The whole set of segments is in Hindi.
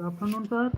Good afternoon, sir.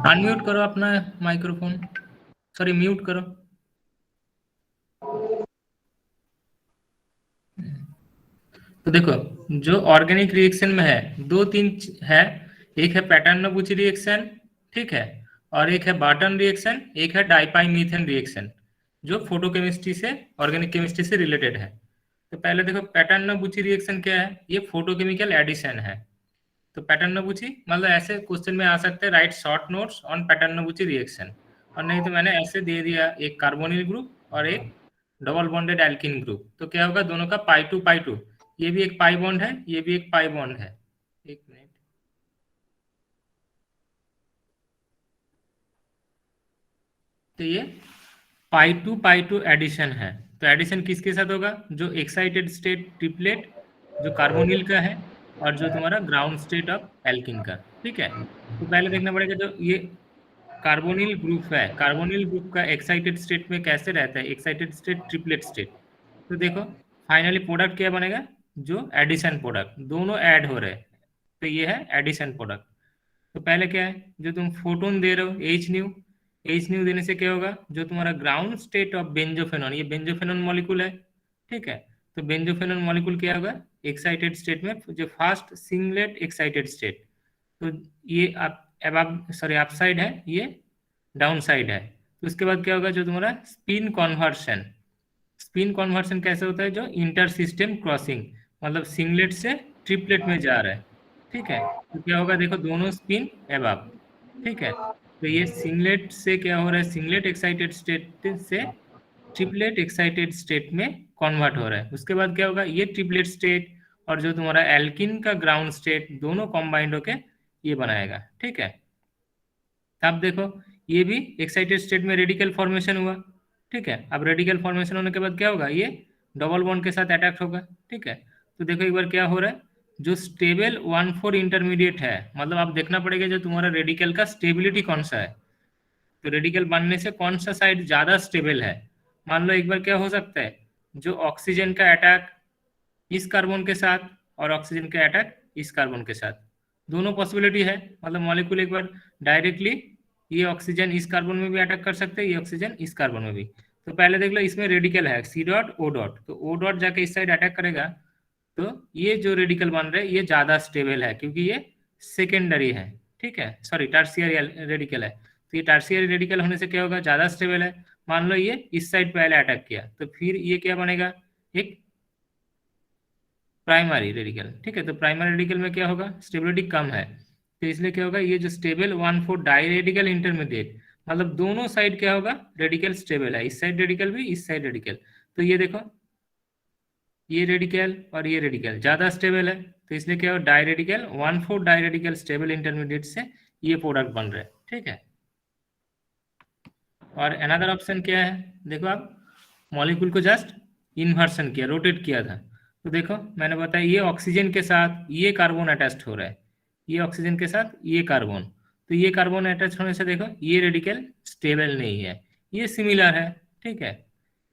अनम्यूट करो अपना माइक्रोफोन, सॉरी म्यूट करो। तो देखो, जो ऑर्गेनिक रिएक्शन में है दो तीन है, एक है पैटर्न-नोबुची रिएक्शन, ठीक है, और एक है बार्टन रिएक्शन, एक है डाइपाइमीथेन रिएक्शन, जो फोटोकेमिस्ट्री से ऑर्गेनिक केमिस्ट्री से रिलेटेड है। तो पहले देखो पैटर्न-नोबुची रिएक्शन क्या है, ये फोटोकेमिकल एडिशन है। तो पैटर्न-नोबुची मतलब ऐसे क्वेश्चन में आ सकते हैं, write short notes on Paterno Buchi reaction, और नहीं तो मैंने ऐसे दे दिया एक कार्बोनिल ग्रुप और एक डबल बॉन्डेड एल्कीन ग्रुप, तो क्या होगा दोनों का पाई टू, ये भी एक पाई बॉन्ड है, ये भी एक पाई बॉन्ड है। एक मिनट, तो ये पाई टू एडिशन है। तो एडिशन किसके साथ होगा, जो एक्साइटेड स्टेट ट्रिपलेट जो कार्बोनिल का है और जो तुम्हारा ग्राउंड स्टेट ऑफ एल्किन का, ठीक है। तो पहले देखना पड़ेगा जो ये कार्बोनिल ग्रुप है, कार्बोनिल ग्रुप का एक्साइटेड स्टेट में कैसे रहता है, एक्साइटेड स्टेट ट्रिपलेट स्टेट। तो देखो फाइनली प्रोडक्ट क्या बनेगा, जो एडिशन प्रोडक्ट, दोनों ऐड हो रहे हैं, तो ये है एडिशन प्रोडक्ट। तो पहले क्या है, जो तुम फोटोन दे रहे हो एच न्यू देने से क्या होगा, जो तुम्हारा ग्राउंड स्टेट ऑफ बेंजोफेनॉन, ये बेंजोफेनॉन मॉलिक्यूल है, ठीक है। तो बेंजोफेनॉन मॉलिक्यूल क्या होगा, एक्साइटेड स्टेट में जो फास्ट सिंगलेट एक्साइटेड स्टेट, तो ये अब सॉरी अप साइड है, ये डाउन साइड है। तो उसके बाद क्या होगा, जो तुम्हारा स्पिन कन्वर्शन कैसे होता है, जो इंटर सिस्टम क्रॉसिंग, मतलब सिंगलेट से ट्रिपलेट में जा रहा है, ठीक है। तो क्या होगा, देखो दोनों स्पिन एबव, ठीक है। तो ये सिंगलेट से क्या हो रहा है, सिंगलेट एक्साइटेड स्टेट से ट्रिपलेट एक्साइटेड स्टेट में कन्वर्ट हो रहा है। उसके बाद क्या होगा, ये ट्रिपलेट स्टेट और जो तुम्हारा एल्किन का ग्राउंड स्टेट दोनों कॉम्बाइंड होके ये बनाएगा, ठीक है। तब देखो ये भी एक्साइटेड स्टेट में रेडिकल फॉर्मेशन हुआ, ठीक है। अब रेडिकल फॉर्मेशन होने के बाद क्या होगा, ये डबल बॉन्ड के साथ अटैक होगा, ठीक है। तो देखो एक बार क्या हो रहा है, जो स्टेबल 1,4 इंटरमीडिएट है, मतलब आप देखना पड़ेगा जो तुम्हारा रेडिकल का स्टेबिलिटी कौन सा है, तो रेडिकल बनने से कौन सा साइड ज्यादा स्टेबल है। मान लो एक बार क्या हो सकता है, जो ऑक्सीजन का अटैक इस कार्बन के साथ और ऑक्सीजन का अटैक इस कार्बन के साथ, दोनों पॉसिबिलिटी है, मतलब मॉलिक्यूल एक बार डायरेक्टली ये ऑक्सीजन इस कार्बन में भी अटैक कर सकते हैं, ये ऑक्सीजन इस कार्बन में भी। तो पहले देख लो इसमें रेडिकल है सी डॉट ओ डॉट, तो ओ डॉट जाके इस साइड अटैक करेगा, तो ये जो रेडिकल बन रहा है ये ज्यादा स्टेबल है, क्योंकि ये सेकेंडरी है, ठीक है, सॉरी टर्शियरी रेडिकल है। तो ये टर्शियरी रेडिकल होने से क्या होगा, ज्यादा स्टेबल है। मान लो ये इस साइड पहले अटैक किया, तो फिर ये क्या बनेगा, एक प्राइमरी रेडिकल, ठीक है। तो प्राइमरी रेडिकल में क्या होगा, स्टेबिलिटी कम है, तो इसलिए क्या होगा, ये जो स्टेबल 1,4 डाई रेडिकल इंटरमीडिएट, मतलब दोनों साइड क्या होगा, रेडिकल स्टेबल है, इस साइड रेडिकल भी, इस साइड रेडिकल। तो ये देखो, ये रेडिकल और ये रेडिकल ज्यादा स्टेबल है, तो इसलिए क्या होगा, di radical 1,4 di radical stable intermediate से ये प्रोडक्ट बन रहा है, ठीक है। और अनदर ऑप्शन क्या है, देखो आप मॉलिक्यूल को जस्ट इन्वर्सन किया, रोटेट किया था, तो देखो मैंने बताया ये ऑक्सीजन के साथ ये कार्बन अटैच्ड हो रहा है, ये ऑक्सीजन के साथ ये कार्बन, तो ये कार्बन अटैच होने से देखो ये रेडिकल स्टेबल नहीं है, ये सिमिलर है, ठीक है।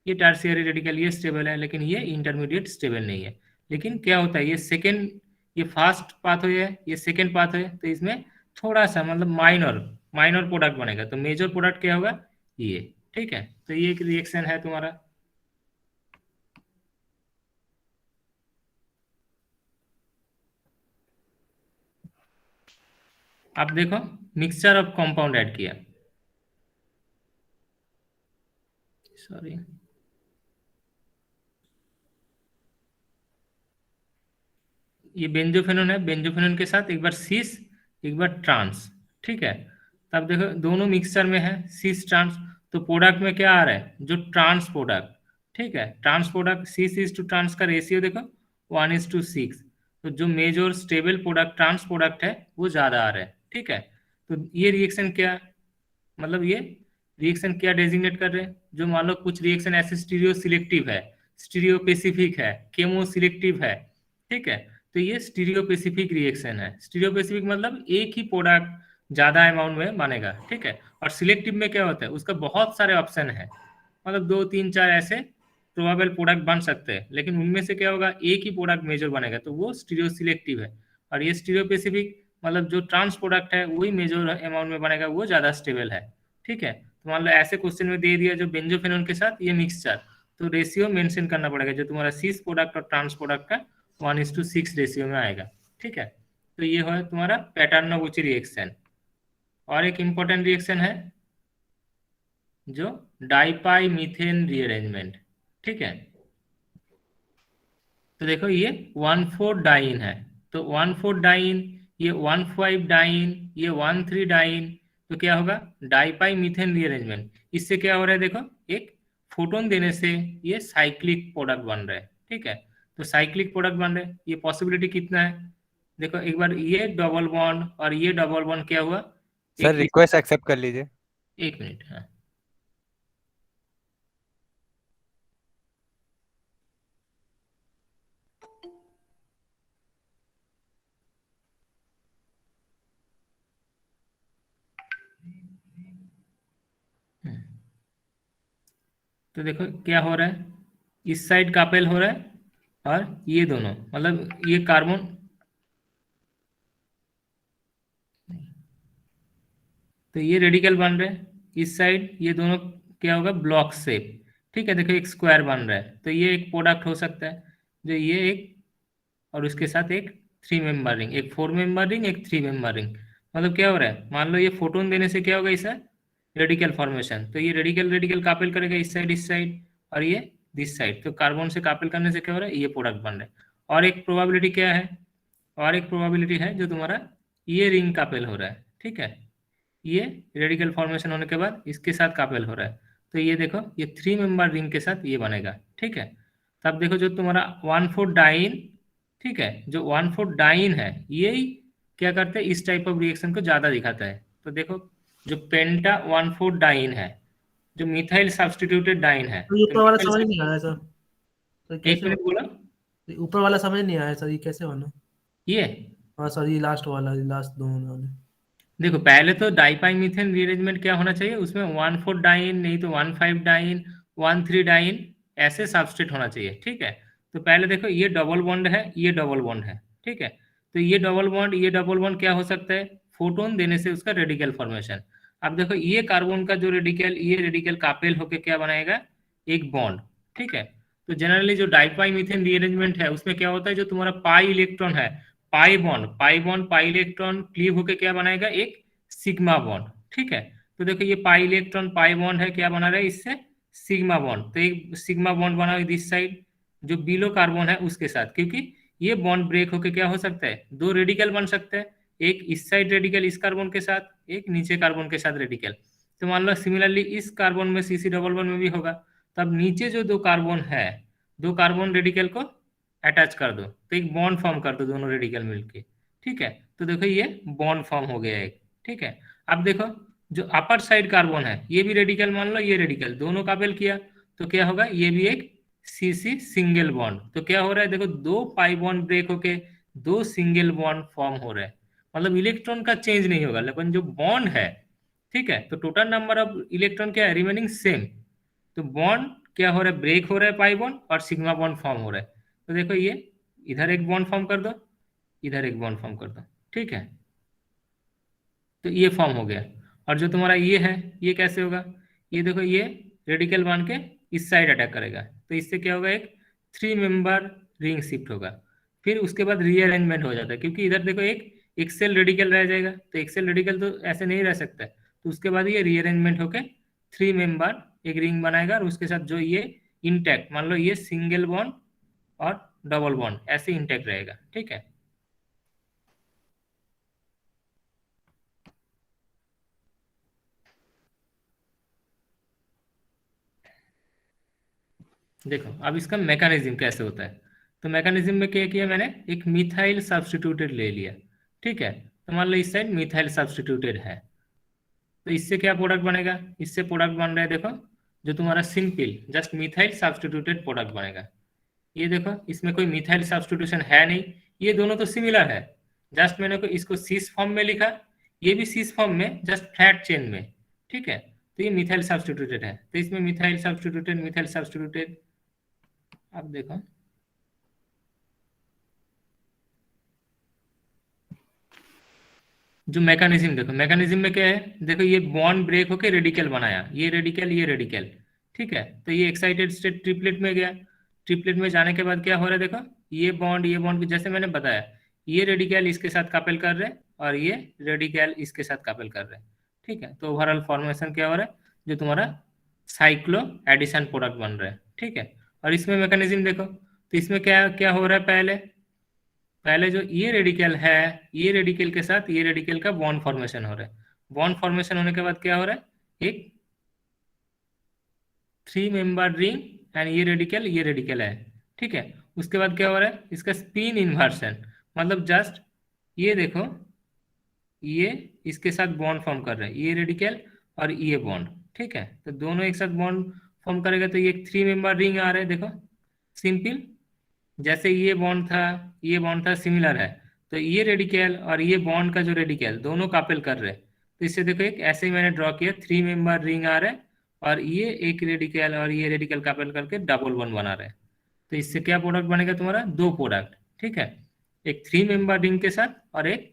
ये टर्शियरी रेडिकल ये स्टेबल है, लेकिन ये इंटरमीडिएट स्टेबल नहीं है। लेकिन क्या होता है, ये सेकेंड, ये फास्ट पाथवे है, ये सेकेंड पाथवे, तो इसमें थोड़ा सा मतलब माइनर माइनर प्रोडक्ट बनेगा, तो मेजर प्रोडक्ट क्या होगा, ये, ठीक है। तो ये एक रिएक्शन है तुम्हारा। अब देखो मिक्सचर ऑफ कंपाउंड ऐड किया, सॉरी, ये बेंजोफेनोन है, बेंजोफेनोन के साथ एक बार सीस, एक बार ट्रांस, ठीक है। तब देखो दोनों मिक्सचर में है सीस ट्रांस, तो प्रोडक्ट में क्या आ रहा है, जो ट्रांस प्रोडक्ट, ठीक है, trans product cis is to trans का रेशियो देखो 1:6, तो जो major stable product trans product है वो ज्यादा आ रहा है, ठीक है। तो ये रिएक्शन क्या, मतलब ये रिएक्शन क्या डेजिग्नेट कर रहे हैं, जो मान लो कुछ रिएक्शन ऐसे स्टीरियो सिलेक्टिव है, स्टीरियो पेसिफिक है, केमो सिलेक्टिव है, ठीक है। तो ये स्टीरियो पेसिफिक रिएक्शन है, स्टीरियो पेसिफिक मतलब एक ही प्रोडक्ट ज्यादा अमाउंट में बनेगा, ठीक है। और सिलेक्टिव में क्या होता है, उसका बहुत सारे ऑप्शन है, मतलब 2 3 4 ऐसे प्रोबेबल प्रोडक्ट बन सकते हैं, लेकिन उनमें से क्या होगा, एक ही प्रोडक्ट मेजर बनेगा, तो वो स्टीरियो सिलेक्टिव है। और ये स्टीरियो पेसिफिक मतलब जो ट्रांस प्रोडक्ट है वही मेजर अमाउंट में बनेगा, वो ज्यादा स्टेबल है, ठीक है। तो मान लो ऐसे क्वेश्चन में दे दिया जो बेंजोफेनोन के साथ ये मिक्सचर, तो रेशियो मेंशन करना पड़ेगा, जो तुम्हारा सीस प्रोडक्ट और ट्रांस प्रोडक्ट का 1:6 रेशियो में आएगा, ठीक है। तो ये है तुम्हारा पैटर्नोगुची रिएक्शन। और एक इंपॉर्टेंट रिएक्शन है जो डाइपाई मीथेन रीअरेंजमेंट, ठीक है। तो देखो ये 1,4 डाइन है, तो 1,4 डाइन, ये 1,5 डाइन, ये 1,3 डाइन, तो क्या होगा, डाइपाई मीथेन रीअरेंजमेंट, इससे क्या हो रहा है देखो, एक फोटोन देने से ये साइक्लिक प्रोडक्ट बन रहा है, ठीक है। तो साइक्लिक प्रोडक्ट बन रहे हैं, ये पॉसिबिलिटी कितना है, देखो एक बार ये डबल बॉन्ड और ये डबल बॉन्ड क्या हुआ, सर रिक्वेस्ट एक्सेप्ट कर लीजिए। एक मिनट, हाँ। तो देखो क्या हो रहा है, इस साइड कापेल हो रहा है, और ये दोनों मतलब ये कार्बन, तो ये रेडिकल बन रहे हैं, इस साइड ये दोनों क्या होगा, ब्लॉक शेप, ठीक है। देखो एक स्क्वायर बन रहा है, तो ये एक प्रोडक्ट हो सकता है, जो ये एक, और उसके साथ एक 3 मेंबर रिंग, एक 4 मेंबर रिंग, एक 3 मेंबर रिंग, मतलब क्या हो रहा है, मान लो ये फोटोन देने से क्या होगा, इसे रेडिकल फॉर्मेशन, तो ये रेडिकल रेडिकल कापिल करेगा इस साइड, और ये दिस साइड, तो कार्बन से कापिल करने से क्या हो रहा है, ये प्रोडक्ट बन रहा है। और एक प्रोबेबिलिटी क्या है, और एक प्रोबेबिलिटी है जो तुम्हारा ये रिंग कापिल हो रहा है, ठीक है, ये रेडिकल फॉर्मेशन होने के बाद इसके साथ कापेल हो रहा है, तो ये देखो ये 3 मेंबर रिंग के साथ ये बनेगा, ठीक है। तब देखो जो तुम्हारा 1,4 डाइन, ठीक है, जो 1,4 डाइन है ये क्या करते हैं, इस टाइप ऑफ रिएक्शन को ज्यादा दिखाता है। तो देखो जो पेंटा 1,4 डाइन है, जो मिथाइल सब्स्टिट्यूटेड डाइन है, तो ये तो ऊपर वाला मिथाइल समझ नहीं आया सर, तो एक कैसे मिनट बोलो, ये ऊपर वाला समझ नहीं आया सर, ये कैसे बना? ये हाँ सर, ये लास्ट वाला, ये लास्ट दोनों वाले। देखो पहले तो डाइपाइमीथेन रीअरेंजमेंट क्या होना चाहिए, उसमें 1,4 डाइन, नहीं तो 1,5 डाइन, 1,3 डाइन, ऐसे सबस्ट्रेट होना चाहिए, ठीक है। तो पहले देखो ये डबल बॉन्ड है, ये डबल बॉन्ड है, ठीक है। तो ये डबल बॉन्ड, ये डबल बॉन्ड क्या हो सकता है, फोटोन देने से उसका रेडिकल फॉर्मेशन। अब देखो ये कार्बन का जो रेडिकल, ये रेडिकल कापेल होके क्या बनाएगा, एक बॉन्ड, ठीक है। तो जनरली जो डाइपाइमीथेन रीअरेंजमेंट है उसमें क्या होता है, जो तुम्हारा पाई इलेक्ट्रॉन है, pi bond pi electron cleave होके क्या बनाएगा, एक सिग्मा बॉन्ड, ठीक है। तो देखो ये पाई इलेक्ट्रॉन पाई बॉन्ड है, क्या बना रहा है इससे, सिग्मा बॉन्ड, तो एक सिग्मा बॉन्ड बना दिस साइड, जो बिलो कार्बन है उसके साथ, क्योंकि ये बॉन्ड ब्रेक होके क्या हो सकता है, दो रेडिकल बन सकते हैं, एक इस साइड रेडिकल इस कार्बन के साथ, एक नीचे कार्बन के साथ रेडिकल। तो मान लो सिमिलरली इस कार्बन में CC डबल बॉन्ड में भी होगा, तब नीचे जो दो कार्बन है, दो कार्बन रेडिकल को अटैच कर दो तो एक बॉन्ड फॉर्म कर दो दोनों रेडिकल मिलके, ठीक है। तो देखो ये बॉन्ड फॉर्म हो गया एक, ठीक है। अब देखो जो अपर साइड कार्बन है ये भी रेडिकल, मान लो ये रेडिकल दोनों कापेल किया तो क्या होगा, ये भी एक CC सिंगल बॉन्ड। तो क्या हो रहा है देखो, दो पाई बॉन्ड ब्रेक होके दो सिंगल बॉन्ड फॉर्म हो रहा है, मतलब इलेक्ट्रॉन का चेंज नहीं होगा लेकिन जो बॉन्ड है, ठीक है, तो टोटल नंबर ऑफ इलेक्ट्रॉन क्या है, रिमेनिंग सेम। तो बॉन्ड क्या हो रहा है, ब्रेक हो रहा है पाई बॉन्ड और सिग्मा बॉन्ड फॉर्म हो रहा है। तो देखो ये इधर एक बॉन्ड फॉर्म कर दो, इधर एक बॉन्ड फॉर्म कर दो, ठीक है। तो ये फॉर्म हो गया। और जो तुम्हारा ये है ये कैसे होगा, ये देखो ये रेडिकल बन के इस साइड अटैक करेगा तो इससे क्या होगा, एक 3 मेंबर रिंग शिफ्ट होगा। फिर उसके बाद रीअरेंजमेंट हो जाता है क्योंकि इधर देखो एक एक्सेल रेडिकल रह जाएगा, तो एक्सेल रेडिकल तो ऐसे नहीं रह सकता है, तो उसके बाद ये रीअरेंजमेंट होके 3 मेंबर एक रिंग बनाएगा और उसके साथ जो ये इंटैक्ट, मान लो ये सिंगल बॉन्ड और डबल बॉन्ड ऐसे इंटैक्ट रहेगा, ठीक है। देखो अब इसका मैकेनिज्म कैसे होता है। तो मैकेनिज्म में क्या किया मैंने, एक मिथाइल सब्स्टिट्यूटेड ले लिया, ठीक है। तो मान लो इस साइड मिथाइल सब्स्टिट्यूटेड है, तो इससे क्या प्रोडक्ट बनेगा, इससे प्रोडक्ट बन रहा है देखो, जो तुम्हारा simple just methyl substituted product बनेगा। ये देखो इसमें कोई मिथाइल सब्स्टिट्यूशन है नहीं, ये दोनों तो सिमिलर है, जस्ट मैंने को इसको सीस फॉर्म में लिखा, ये भी सीस फॉर्म में जस्ट फ्लैट चेन में, ठीक है। तो ये मिथाइल सब्स्टिट्यूटेड है, तो इसमें मिथाइल सब्स्टिट्यूटेड। अब देखो जो मैकेनिज्म, देखो मैकेनिज्म में क्या है, देखो ये बॉन्ड ब्रेक होके रेडिकल बनाया, ये रेडिकल, ठीक है। तो ये एक्साइटेड स्टेट ट्रिपलेट में गया, ट्रिपलेट में जाने के बाद क्या हो रहा है देखो, ये बॉन्ड जैसे मैंने बताया, ये रेडिकल इसके साथ कपल कर रहे हैं और ये रेडिकल इसके साथ कपल कर रहे हैं, ठीक है। तो ओवरऑल फॉर्मेशन क्या हो रहा है, जो तुम्हारा साइक्लो एडिशन प्रोडक्ट बन रहा है, ठीक है। और इसमें मैकेनिज्म देखो, तो इसमें क्या क्या हो रहा है, पहले पहले जो ये रेडिकल है, ये रेडिकल के साथ ये रेडिकल का बॉन्ड फॉर्मेशन हो रहा है, बॉन्ड फॉर्मेशन होने के बाद क्या हो रहा है, एक 3 मेंबर रिंग एंड ये रेडिकल है, ठीक है। उसके बाद क्या हो रहा है, इसका स्पिन इन्वर्सन, मतलब जस्ट ये देखो, ये इसके साथ बॉन्ड फॉर्म कर रहे हैं, ये रेडिकल और ये बॉन्ड, ठीक है। तो दोनों एक साथ बॉन्ड फॉर्म करेगा तो ये 3 मेंबर रिंग आ रहा है, देखो सिंपल, जैसे ये बॉन्ड था सिमिलर है, तो ये रेडिकल और ये बॉन्ड का जो रेडिकल दोनों कापेल कर रहे हैं, तो इससे देखो एक ऐसे ही मैंने ड्रॉ किया, 3 मेंबर रिंग आ रहा है और ये एक रेडिकल और ये रेडिकल कापेल करके डबल बॉन्ड बना रहे हैं। तो इससे क्या प्रोडक्ट बनेगा तुम्हारा, दो प्रोडक्ट, ठीक है, एक 3 मेंबर रिंग के साथ और एक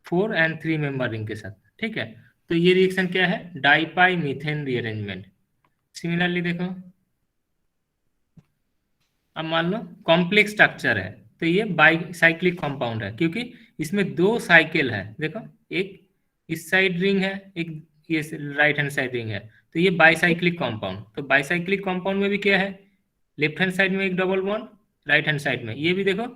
4 एंड 3 मेंबर रिंग के साथ, ठीक है। तो ये रिएक्शन क्या है, डाइपाई मीथेन रीअरेंजमेंट। सिमिलरली देखो, अब मान लो कॉम्प्लेक्स स्ट्रक्चर है तो ये बाईसाइक्लिक कंपाउंड है क्योंकि इसमें दो साइकिल है, देखो एक इस साइड रिंग है, एक ये राइट हैंड साइड रिंग है, तो ये बाईसाइक्लिक कंपाउंड। तो बाईसाइक्लिक कंपाउंड में भी क्या है, लेफ्ट हैंड साइड में एक double bond, right hand side में ये भी देखो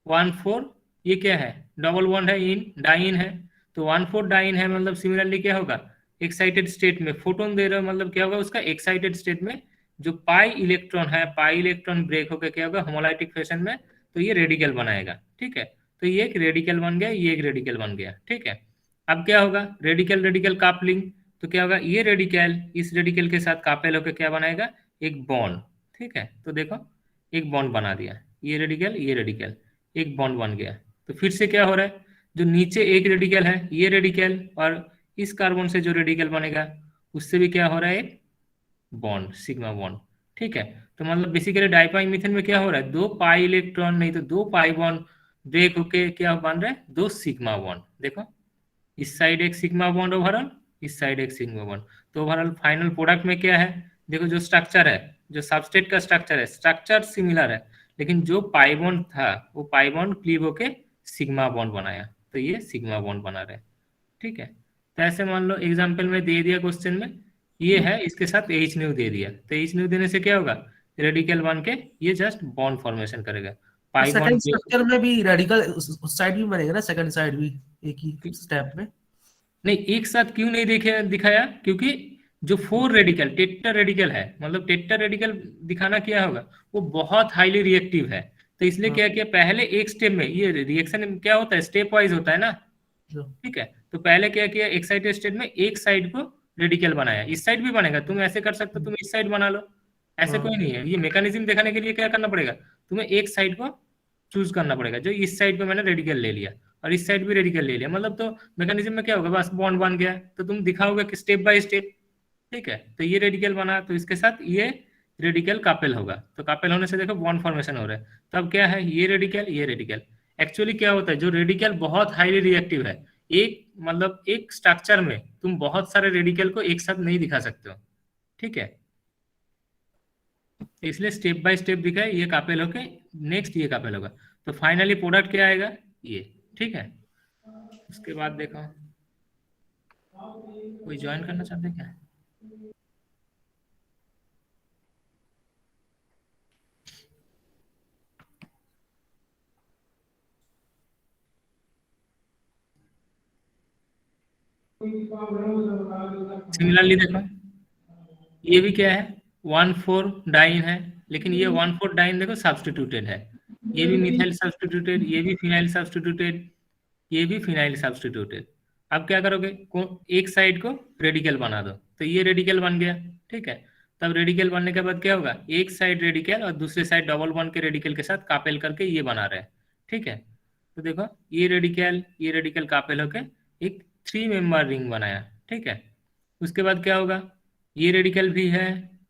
1,4, ये क्या है, डबल बॉन्ड है, इन डाइन है, तो 1,4 डाइन है, मतलब सिमिलरली क्या होगा, एक्साइटेड स्टेट में फोटोन दे रहे हो, मतलब क्या होगा उसका एक्साइटेड स्टेट में जो पाई इलेक्ट्रॉन है, पाई इलेक्ट्रॉन ब्रेक होकर क्या होगा होमोलाइटिक फैशन में, तो ये रेडिकल बनाएगा, ठीक है। तो ये एक रेडिकल बन गया, ये एक रेडिकल बन गया, ठीक है। अब क्या होगा, रेडिकल रेडिकल कापलिंग, तो क्या होगा, ये रेडिकल इस रेडिकल के साथ कापेल होकर क्या बनाएगा, एक बॉन्ड, ठीक है। तो देखो एक बॉन्ड बना दिया, ये रेडिकल एक बॉन्ड बन गया। तो फिर से क्या हो रहा है, जो नीचे एक रेडिकल है, ये रेडिकल और इस कार्बन से जो रेडिकल बनेगा उससे भी क्या हो रहा है, बॉन्ड, सिग्मा बॉन्ड, ठीक है। तो मतलब बेसिकली डाइपाई मीथेन में क्या हो रहा है, दो पाई इलेक्ट्रॉन नहीं तो दो पाई बॉन्ड ब्रेक होके क्या बन रहा है, दो सिग्मा बॉन्ड। देखो इस साइड एक सिग्मा बॉन्ड ओवरऑल, इस साइड एक सिग्मा बॉन्ड, तो ओवरऑल फाइनल प्रोडक्ट में क्या है, देखो जो स्ट्रक्चर है, जो सबस्ट्रेट का स्ट्रक्चर है, स्ट्रक्चर सिमिलर है लेकिन जो पाई बॉन्ड था वो पाई बॉन्ड क्लीव होके सिग्मा बॉन्ड बनाया, तो ये सिग्मा बॉन्ड बना रहे, ठीक है। तो ऐसे मान लो एग्जाम्पल में दे दिया क्वेश्चन में, ये है इसके साथ H न्यू दे दिया, तो H न्यू देने से क्या होगा, रेडिकल बन के ये जस्ट बॉन्ड फॉर्मेशन करेगा, पाई सेकंड बॉन्ड स्ट्रक्चर में भी रेडिकल उस साइड भी बनेगा ना, सेकंड साइड भी एक ही स्टेप में? नहीं, एक साथ क्यों नहीं दिखाया? क्योंकि जो 4 रेडिकल टेट्रा रेडिकल है, मतलब टेट्रा रेडिकल दिखाना क्या होगा, वो बहुत हाईली रिएक्टिव है। तो इसलिए हाँ। क्या किया, पहले एक स्टेप में, ये रिएक्शन क्या होता है, स्टेप वाइज होता है ना, जो ठीक है। तो पहले क्या किया, एक्साइटेड स्टेट में एक साइड को रेडिकल बनाया, इस साइड भी बनेगा, तुम ऐसे कर सकते हो, तुम इस साइड बना लो, ऐसे हाँ। कोई नहीं है। ये मैकेनिज्म दिखाने के लिए क्या करना पड़ेगा, तुम्हें एक साइड को चूज करना पड़ेगा। जो इस साइड पे मैंने रेडिकल ले लिया और इस साइड भी रेडिकल ले लिया, मतलब तो मैकेनिज्म में क्या होगा, बस बॉन्ड बन गया, तो तुम दिखाओगे कि स्टेप बाय स्टेप, ठीक है। तो ये रेडिकल बना, तो इसके साथ ये रेडिकल कापेल होगा, तो कापेल होने से देखो बॉन्ड फॉर्मेशन हो रहा है। तब क्या है, ये रेडिकल, ये रेडिकल। एक्चुअली क्या होता है, जो रेडिकल बहुत हाईली रिएक्टिव है, एक मतलब एक स्ट्रक्चर में तुम बहुत सारे रेडिकल को एक साथ नहीं दिखा सकते हो, ठीक है। तो इसलिए स्टेप बाय स्टेप दिखा है, ये कापेल होके नेक्स्ट ये कापेल होगा, तो फाइनली प्रोडक्ट क्या आएगा, ये, ठीक है। उसके बाद देखो, कोई ज्वाइन करना चाहते हैं क्या? सिमिलरली देखो, ये भी क्या है, 1,4 डाइन है, लेकिन ये 1,4 डाइन देखो सब्स्टिट्यूटेड है, ये भी मिथाइल सब्स्टिट्यूटेड, ये भी फिनाइल सब्स्टिट्यूटेड, ये भी फिनाइल सब्स्टिट्यूटेड। अब क्या करोगे, एक साइड को रेडिकल बना दो, तो ये रेडिकल बन गया, ठीक है। तब रेडिकल बनने के बाद क्या होगा, एक साइड रेडिकल और दूसरे साइड डबल बॉन्ड के रेडिकल के साथ कापेल करके ये बना रहे हैं, ठीक है। तो देखो, ये रेडिकल कापेल होके एक 3 मेंबर रिंग बनाया, ठीक है। उसके बाद क्या होगा, ये रेडिकल भी है,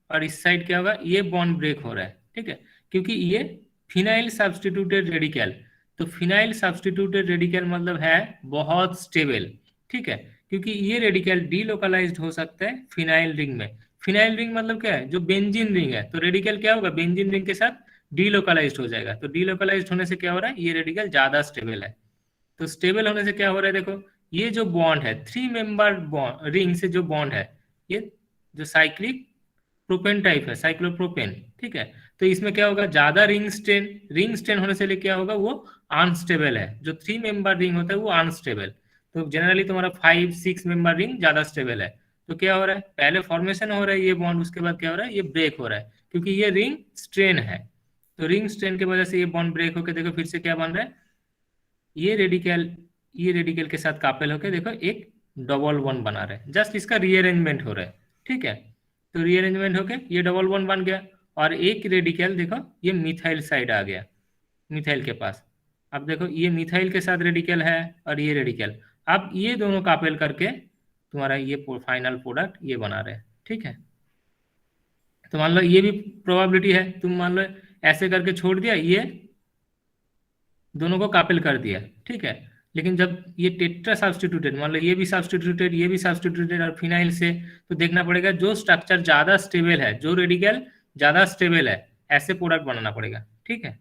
और इस साइड क्या होगा, ये बॉन्ड ब्रेक हो रहा है, ठीक है, क्योंकि ये फिनाइल सब्स्टिट्यूटेड रेडिकल। तो फिनाइल सब्स्टिट्यूटेड रेडिकल मतलब है बहुत स्टेबल, ठीक है, क्योंकि ये रेडिकल डीलोकलाइज्ड हो सकता है फिनाइल रिंग में। फिनाइल रिंग मतलब क्या है, जो बेंजीन रिंग है, तो रेडिकल क्या होगा, बेंजीन रिंग के साथ डीलोकलाइज्ड हो जाएगा। तो डीलोकलाइज्ड होने से क्या हो रहा है, ये रेडिकल ज्यादा स्टेबल है। तो स्टेबल होने से क्या हो रहा है, देखो ये जो बॉन्ड है, 3 मेंबर बॉन्ड रिंग से जो बॉन्ड है, ये जो साइक्लिक प्रोपेन टाइप है, साइक्लोप्रोपेन, ठीक है। तो इसमें क्या होगा, ज्यादा रिंग स्ट्रेन होने से लिए क्या होगा, वो अनस्टेबल है। जो 3 मेंबर रिंग होता है वो अनस्टेबल। तो जनरली तुम्हारा 5-6 मेंबर रिंग ज्यादा स्टेबल है। तो क्या हो रहा है, पहले फॉर्मेशन हो रहा है ये बॉन्ड, उसके बाद क्या हो रहा है, ये ब्रेक हो रहा है, क्योंकि ये रिंग स्ट्रेन है। तो रिंग स्ट्रेन की वजह से ये बॉन्ड ब्रेक होकर देखो फिर से क्या बन रहा है, ये रेडिकल, ये रेडिकल के साथ कापेल होके देखो एक डबल वन बना रहे हैं, जस्ट इसका रीअरेंजमेंट हो रहा है, ठीक है। तो रीअरेंजमेंट होके ये डबल वन बन गया, और एक रेडिकल देखो ये मिथाइल साइड आ गया, मिथाइल के पास। अब देखो ये मिथाइल के साथ रेडिकल है और ये रेडिकल, अब ये दोनों कापेल करके तुम्हारा ये फाइनल प्रोडक्ट ये बना रहे हैं, ठीक है। तो मान लो ये भी प्रोबेबिलिटी है, तुम मान लो ऐसे करके छोड़ दिया, ये दोनों को कापिल कर दिया, ठीक है। लेकिन जब ये टेट्रा सब्स्टिट्यूटेड, मान लो ये भी सब्स्टिट्यूटेड, ये भी सब्स्टिट्यूटेड और फिनाइल से, तो देखना पड़ेगा जो स्ट्रक्चर ज्यादा स्टेबल है, जो रेडिकल ज्यादा स्टेबल है, ऐसे प्रोडक्ट बनाना पड़ेगा, ठीक है।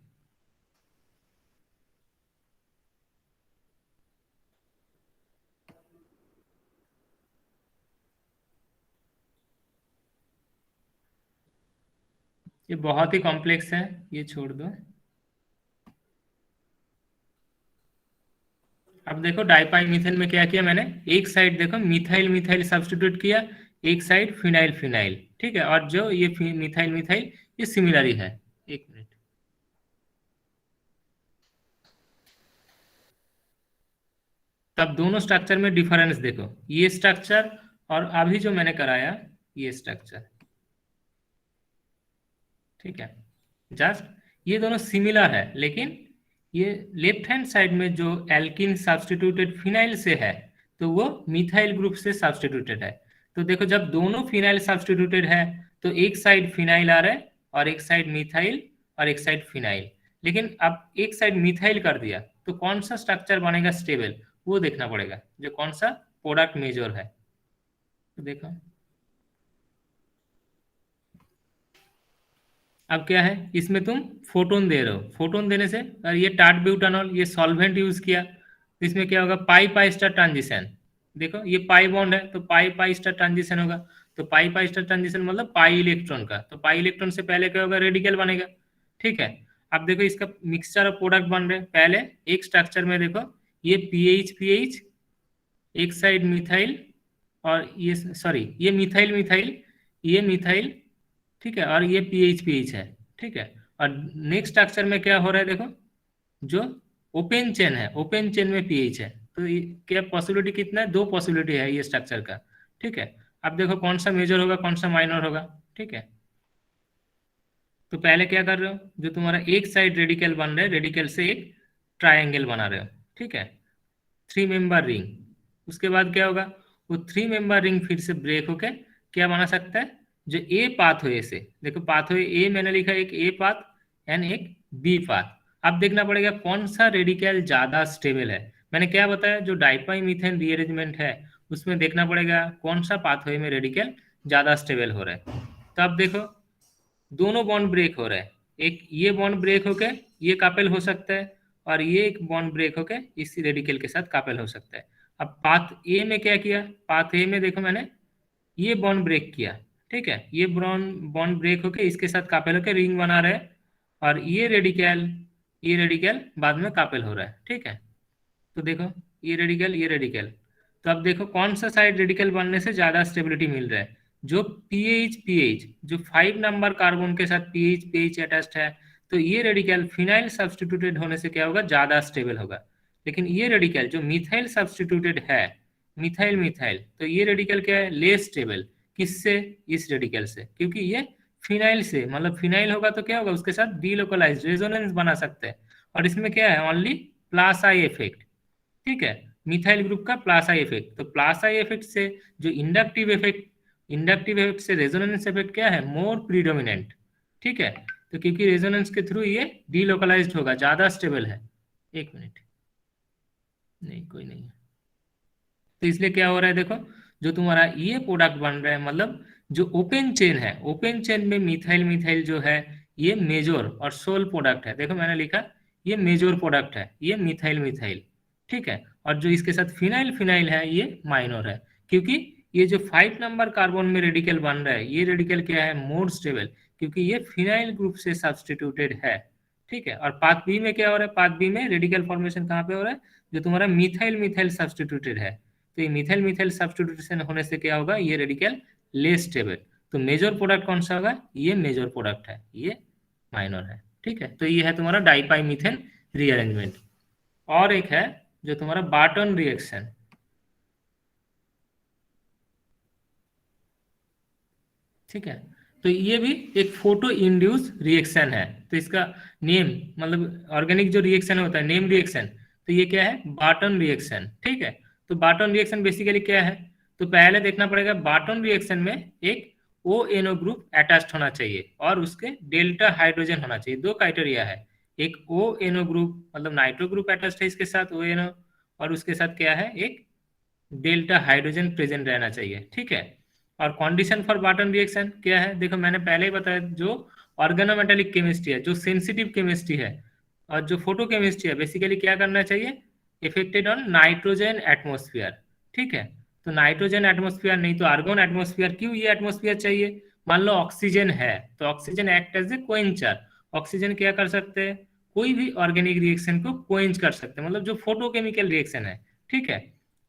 ये बहुत ही कॉम्प्लेक्स है, ये छोड़ दो। अब देखो डाइपाई मीथेन में क्या किया मैंने, एक साइड देखो मिथाइल मिथाइल सब्स्टिट्यूट किया, एक साइड फिनाइल फिनाइल, ठीक है। और जो ये मिथाइल मिथाइल ये सिमिलर ही है। एक मिनट, तब दोनों स्ट्रक्चर में डिफरेंस देखो, ये स्ट्रक्चर और अभी जो मैंने कराया ये स्ट्रक्चर, ठीक है। जस्ट ये दोनों सिमिलर है, लेकिन ये लेफ्ट हैंड साइड में जो एल्किन सब्स्टिट्यूटेड फिनाइल से है, तो वो मिथाइल ग्रुप से सब्स्टिट्यूटेड है। तो देखो जब दोनों फिनाइल सब्स्टिट्यूटेड है, तो एक साइड फिनाइल आ रहा है और एक साइड मिथाइल और एक साइड फिनाइल। लेकिन अब एक साइड मिथाइल कर दिया, तो कौन सा स्ट्रक्चर बनेगा स्टेबल, वो देखना पड़ेगा, जो कौन सा प्रोडक्ट मेजर है। तो देखो अब क्या है, इसमें तुम फोटोन दे रहे हो, फोटोन देने से, और ये टार्ट ब्यूटानॉल ये सॉल्वेंट यूज किया, तो इसमें क्या होगा, पाई पाई स्टार ट्रांजिशन। देखो ये पाई बॉन्ड है, तो पाई पाई स्टार ट्रांजिशन होगा। तो पाई पाई स्टार ट्रांजिशन मतलब पाई इलेक्ट्रॉन का, तो पाई इलेक्ट्रॉन से पहले क्या होगा, रेडिकल बनेगा, ठीक है। अब देखो इसका मिक्सचर ऑफ प्रोडक्ट बन रहे हैं। पहले एक स्ट्रक्चर में देखो ये पीएच एक साइड मिथाइल और ये सॉरी ये मिथाइल ये मिथाइल, ठीक है, और ये पीएच है, ठीक है। और नेक्स्ट स्ट्रक्चर में क्या हो रहा है देखो, जो ओपन चेन है, ओपन चेन में पीएच है, तो क्या पॉसिबिलिटी कितना है, 2 पॉसिबिलिटी है ये स्ट्रक्चर का, ठीक है। अब देखो कौन सा मेजर होगा कौन सा माइनर होगा, ठीक है। तो पहले क्या कर रहे हो, जो तुम्हारा एक साइड रेडिकल बन रहा है, रेडिकल से एक ट्राइंगल बना रहे हो, ठीक है, 3 मेंबर रिंग। उसके बाद क्या होगा, वो 3 मेंबर रिंग फिर से ब्रेक होके क्या बना सकता है, जो ए पाथवे से, देखो पाथवे ए मैंने लिखा एक ए पाथ एंड एक बी पाथ। अब देखना पड़ेगा कौन सा रेडिकल ज्यादा स्टेबल है। मैंने क्या बताया, जो डाइपाई मीथेन रीअरेंजमेंट है उसमें देखना पड़ेगा कौन सा पाथवे में रेडिकल ज्यादा स्टेबल हो रहा है। तो अब देखो दोनों बॉन्ड ब्रेक हो रहा है, एक ये बॉन्ड ब्रेक होके ये कापेल हो सकता है, और ये एक बॉन्ड ब्रेक होके इसी रेडिकल के साथ कापेल हो सकता है। अब पाथ ए में क्या किया, पाथ ए में देखो मैंने ये बॉन्ड ब्रेक किया, ठीक है, ये बॉन्ड ब्रेक होके इसके साथ कापेल होके रिंग बना रहा है, और ये रेडिकल बाद में कापेल हो रहा है, ठीक है। तो देखो ये रेडिकल, तो अब देखो कौन सा साइड रेडिकल बनने से ज्यादा स्टेबिलिटी मिल रहा है, जो पीएच जो 5 नंबर कार्बन के साथ पीएच अटैच्ड है, तो ये रेडिकल फिनाइल सब्स्टिट्यूटेड होने से क्या होगा, ज्यादा स्टेबल होगा। लेकिन ये रेडिकल जो मिथाइल सब्स्टिट्यूटेड है, मिथाइल, तो ये रेडिकल क्या है, लेस स्टेबल। किससे, इस रेडिकल से, क्योंकि ये फिनाइल से, मतलब फिनाइल होगा तो क्या होगा, उसके साथ डीलोकलाइज्ड रेजोनेंस बना सकते हैं, और इसमें क्या है, ओनली प्लस आई इफेक्ट, ठीक है, मिथाइल ग्रुप का प्लस आई इफेक्ट। तो प्लस आई इफेक्ट से जो इंडक्टिव इफेक्ट से रेजोनेंस इफेक्ट क्या है, मोर प्रीडोमिनेंट, ठीक है। तो क्योंकि रेजोनेंस के थ्रू ये डीलोकलाइज्ड होगा, ज्यादा स्टेबल है। एक मिनट, नहीं कोई नहीं है। तो इसलिए क्या हो रहा है देखो, जो तुम्हारा ये प्रोडक्ट बन रहा है, मतलब जो ओपन चेन है, ओपन चेन में मिथाइल जो है ये मेजर और सोल प्रोडक्ट है। देखो मैंने लिखा ये मेजर प्रोडक्ट है, ये मिथाइल, ठीक है। और जो इसके साथ फिनाइल है ये माइनर है, क्योंकि ये जो 5 नंबर कार्बन में रेडिकल बन रहा है, ये रेडिकल क्या है, मोर स्टेबल, क्योंकि ये फिनाइल ग्रुप से सब्स्टिट्यूटेड है, ठीक है। और पाथ बी में क्या हो रहा है, पाथ बी में रेडिकल फॉर्मेशन कहाँ पे हो रहा है, जो तुम्हारा मिथाइल सब्स्टिट्यूटेड है। तो ये मिथाइल सब्स्टिट्यूशन होने से क्या होगा, ये रेडिकल लेस स्टेबल। तो मेजर प्रोडक्ट कौन सा होगा, ये मेजर प्रोडक्ट है, ये माइनर है, ठीक है। तो ये है तुम्हारा डाइपाई मीथेन रीअरेंजमेंट। और एक है जो तुम्हारा बार्टन रिएक्शन, ठीक है। तो ये भी एक फोटो इंड्यूस रिएक्शन है। तो इसका नेम, मतलब ऑर्गेनिक जो रिएक्शन होता है, नेम रिएक्शन, तो ये क्या है, बार्टन रिएक्शन, ठीक है। तो बार्टन रिएक्शन बेसिकली क्या है, तो पहले देखना पड़ेगा बार्टन रिएक्शन में एक ONO ग्रुप अटैच्ड होना चाहिए और उसके डेल्टा हाइड्रोजन होना चाहिए। 2 क्राइटेरिया है, एक ONO ग्रुप मतलब नाइट्रो ग्रुप अटैच्ड है इसके साथ ONO, और उसके साथ क्या है, एक डेल्टा हाइड्रोजन प्रेजेंट रहना चाहिए, ठीक है। और कंडीशन फॉर बार्टन रिएक्शन क्या है, देखो मैंने पहले ही बताया, जो ऑर्गेनोमेटेलिक केमिस्ट्री है, जो सेंसिटिव केमिस्ट्री है, और जो फोटो केमिस्ट्री है, बेसिकली क्या करना चाहिए, इफेक्टेड ऑन नाइट्रोजन एटमोस्फियर, ठीक है। तो नाइट्रोजन एटमोस्फियर नहीं तो आर्गन एटमोस्फियर। क्यों ये एटमोस्फियर चाहिए, मान लो ऑक्सीजन है तो oxygen act as a quencher. Oxygen क्या कर सकते हैं, कोई भी ऑर्गेनिक रिएक्शन को क्वेंच कर सकते हैं, मतलब जो फोटोकेमिकल रिएक्शन है, ठीक है।